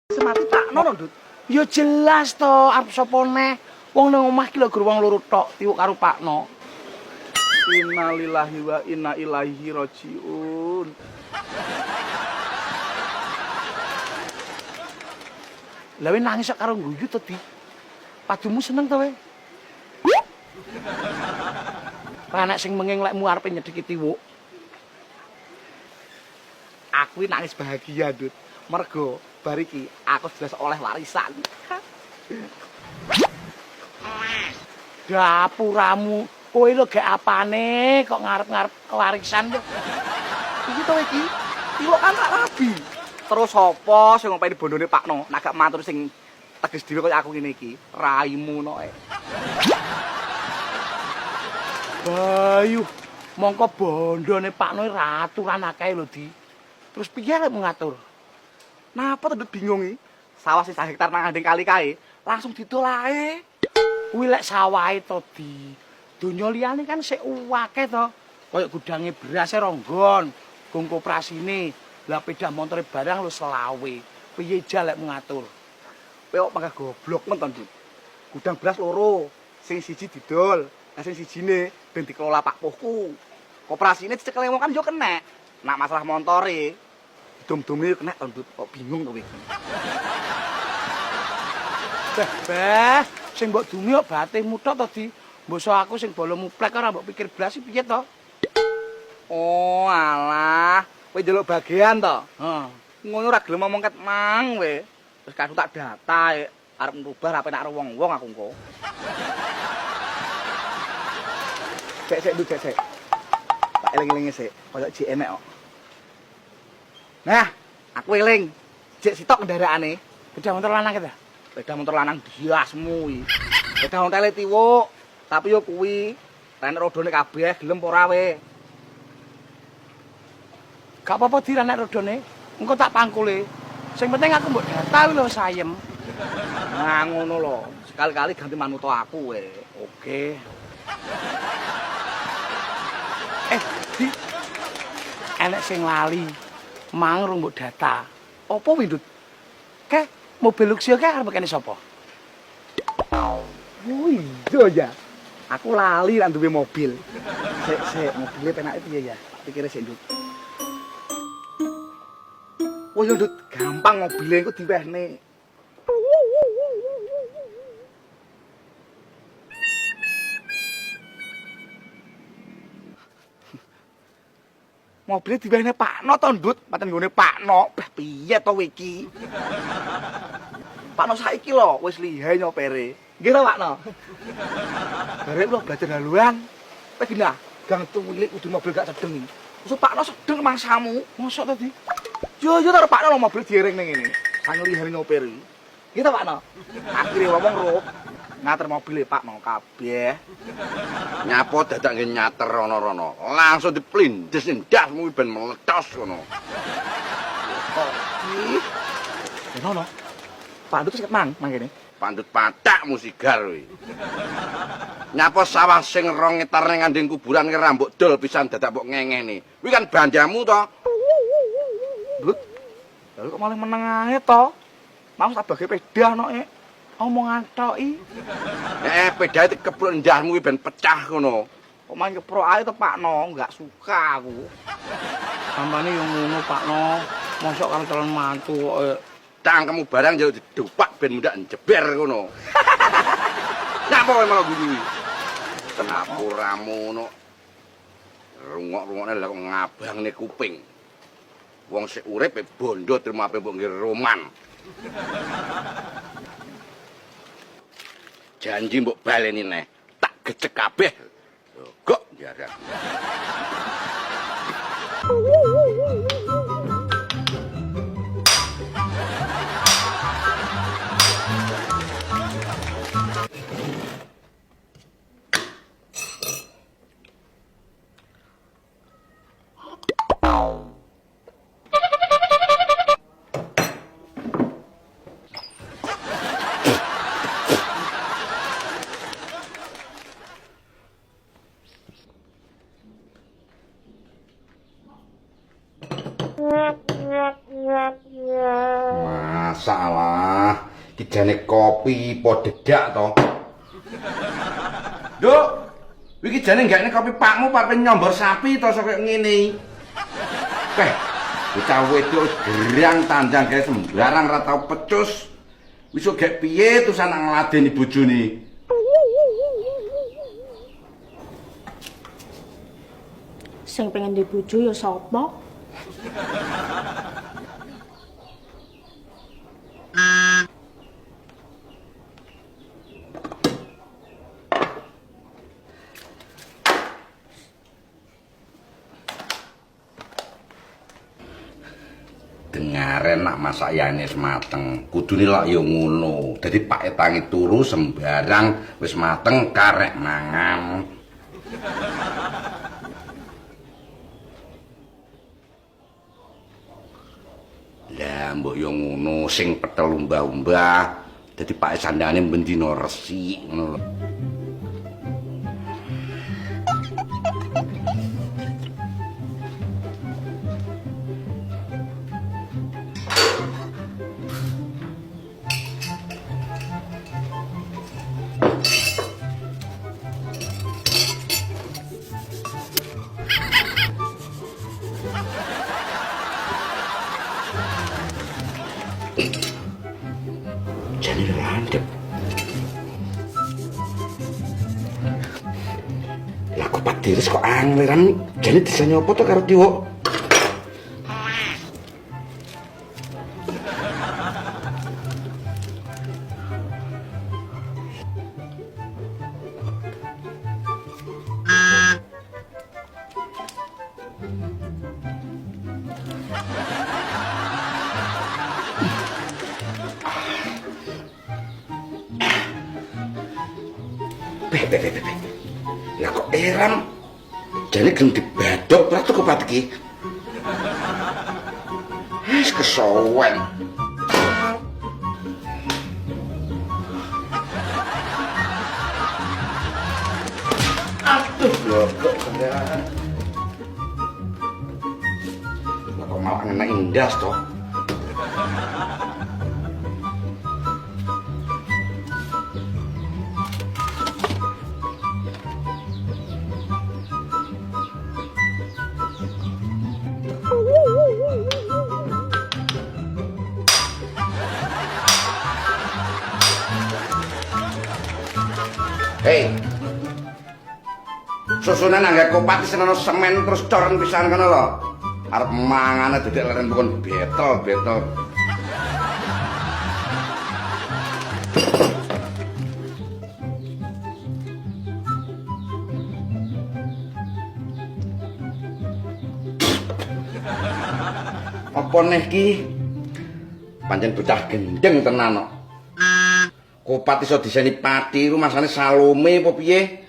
Semati takno lho, Ndut. Ya jelas to, arep sapa neh. Wong nang omah ki lho gur wong loro tok, Tiwuk karo Pakno. Innalillahi wa inna ilaihi rajiun. Lah we nangis karo guyu to, Di. Padumu seneng to we? Anak sing menging lekmu arepe nyedhiki Tiwuk. Aku nangis bahagia, Ndut. Mergo bar iki aku jelas oleh warisan. Dapuramu, kowe lho gek apane kok ngarep-ngarep warisan lho. Iki to iki. Tiwuk kan tak rabi. Terus sapa sing ngopeni bondone Pakno? Nek gak matur sing teges dhewe kaya aku ngene iki. Raimu noe. Bayu, mongko bondone Pakno raturan akeh lho, Di. Terus piye lek ngatur? Napa tuh bingung iki? Sawah sing 1 hektar nang andeng kali kae langsung didol ae. Kuwi lek sawahe to, Di. Donya liyane kan sik akeh to. Kaya gudange beras e ronggon, gong koperasine. Lah pedah montore barang lho 20. Piye jal lek ngatur? Kowe kok mangga goblok men to, Ndut. Gudang beras loro, sing siji didol, lah sing sijine ben dikelola Pak Puhku. Koperasine dicekel wong kan yo kenek. Nak masalah montore, dum-dume yo kenek to, Ndut. Kok bingung to kowe iki. Beh, sing mbok dumi kok batihmu tok to, Di. Mbok aku sing bolo muplek ora mbok pikir blas piye to? Oh, alah. Kowe njaluk bagian to? Heeh. Ngono ora gelem ngomong ket mang kowe. Terus kadung tak data arep nrubah ra penak karo wong-wong aku engko. Sik Ndut, sik. Tak eling-elinge sik, koyo jek enek kok. Nah, aku eling. Jek sitok kendaraane. Beda motor lanang kita. Sepeda motor lanang biasmu iki. Sepeda ontele Tiwuk, tapi yo kuwi renek rodone kabeh gelem apa ora we. Gak apa-apa Di renek rodone. Engko tak pangkule. Sing penting aku mbok data lho sayem. Nah, ngono lho. Sekali-kali ganti manuto aku we. Oke. Di. Enek sing lali. Mang rung mbok data. Apa kuwi, Ndut? Ke mobil Luxio ke arep kene sapa? Oh iya ya. Aku lali lan duwe mobil. Sik, mobile penake piye ya? Pikire sik, Ndut. Oh iya, Ndut, gampang mobile iku diwehne. Mobilnya diwehne Pakno to, Ndut. Paten nggone Pakno. Bah piye to iki? Pakno saiki lho wis lihai nyopere. Nggih to, Pakno? Barek lho belajar haluan. Kowe gina, gang tulik kudu mobil gak sedeng iki. Terus Pakno sedeng mangsamu. Mosok to, Di? Yo karo Pakno lho mobil diereng ning ngene. Sang lihai nyopere. Nggih to, Pakno? Akhire wong ro ngater mobile Pakno kabeh. Nyapo dadak ngen nyater rono-rono. Langsung diplindes ndasmu ben meledos ngono. Kok iki? Ngono. Pandut seket mang kene. Pandut patakmu sigar kuwi. Nyapo sawah sing 2 hektar ning ngandeng kuburan ki rambut dol pisan dadak mbok ngengeni. Kuwi kan bandamu to. Ndut. Lalu kok malah meneng ae to? Mau sabage pedah noke. Omongan toki. Pedahe dikepruk ndasmu kuwi ben pecah ngono. Kok main keprok ae to Pakno, enggak suka aku. Sampane yo ngono, Pakno. Mosok karo calon mantu kok Cangkemmu barang njaluk didopak ben mundak jeber ngono. Nyapo kowe malah guyu. Kenapa ramu ngono? Rungok-rungokne lha kok ngabangne kuping. Wong sik urip bondo trimo ape mbok nggih roman. Janji mbok baleni neh. Tak gecek kabeh. Kok jarak. Walah, kijane kopi po dedak to. Nduk, iki jane enggakne kopi pakmu pape nyombor sapi to sok ngene. Peh, bocah wedok gerang tandang gawe sembarang ra tau pecus. Wis gek piye terus anak ngladeni bojone. Sing pengen duwe bojo ya sapa? Dengaren nak masak yane wis mateng. Kudune lak ya ngono. Dadi pake tangi turu sembarang wis mateng karek mangan. Lah mbok yo ngono sing petel umbah-umbah. Dadi pake sandangane bendina resik ngono lho. Jane landep. Lah kok Pak Diris kok angleran jane bisa nyopo to karo Tiwo? Beh. Lah kok eram? Jane gelem dibadok ora tuku pat iki. Wis kesowen. Aduh, blokok kendaraan. Lah kok malah ngena indas toh. Hei, susunan angga kopat senono semen terus coren pisan kono lho. Arep mangane dedek leren bukan betel. Apa neh ki? Pancen bocah gendeng tenan kok. Kopat iso diseni pati iku masane Salome apa piye?